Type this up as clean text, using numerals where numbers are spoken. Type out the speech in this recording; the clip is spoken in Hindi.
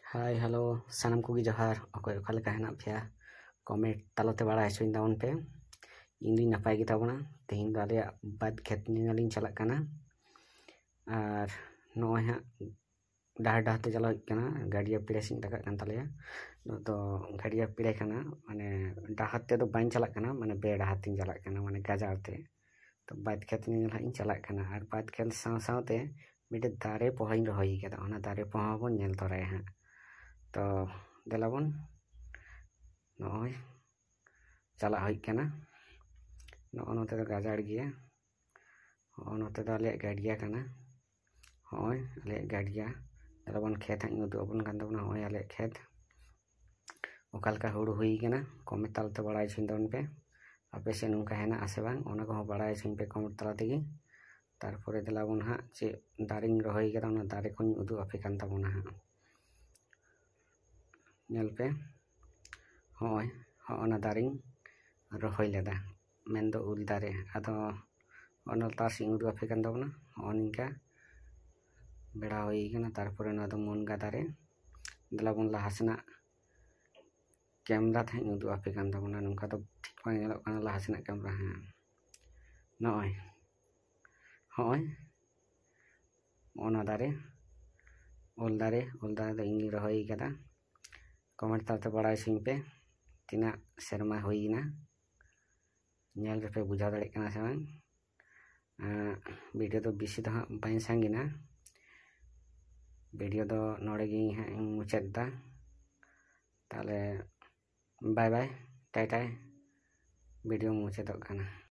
हाय हेलो सानम को जोहार अकय ओका लेका हेना पेया कमेंट तालाते बड़ा हचुइन ताबन पे इन नपाय गे ताबना तेहिन दो आले बाद खेत निलिन चला कना आर नय हा डाहर डाहर ते चला कना गाड़िया पिड़े सिंग तका कन तालेया तो गाड़िया पिड़े कना माने डाहर ते तो बाइन चला कना माने बे डाहर तिन चला कना माने गाजार ते तो बाद खेत निल हा इन चला कना आर बाद खेत साव सावते मिटे दारे पोहाइन रहोई केदा ओना दारे पोहा बन नेल तोराय हा तो देलाबन नय चला हुई कना नोते तो गाजार गया नोते तो आले गाड़िया कना हय आले गाड़िया देलाबन खेत हा उदु अबन कान तबना हय आले खेत ओकालका हुड़ु हुई कना कमेंट तालते बड़ा हचुइन ताबन पे आपे से नुका हेना आसे बांग ओना को बड़ा हचुइन पे कमेंट ताला तेगी तारपरे देलाबन हा जे दारिंग रहोई केदा ओना दारे को उदु आपे कान तबना हा नेल पे हय होना दारिंग रहोई लेदा मेन दो उल दारे आदो ओना तारसिंग उदु आपे कान तबना ओनिका बेड़ा होई कना तारपरे ना दो मुनगा दारे देलाबन लाहासना कैमरा थाई उदु आपे कान तबना नुका तो ठीक बांग नेलोग कना लाहासना कैमरा हा नय हय ओना दारे उल दारे दो इंगी रहोई केदा कमेंट तालते बड़ा हचुइन पे तीना सेरमा हुईना नेल पे बुझा दाड़े कना से बांग वीडियो तो बेसी तो बाइन सांगिना वीडियो तो नोड़े गे मुचाद दा ताले बाय बाय टाटा वीडियो मुचाद कना।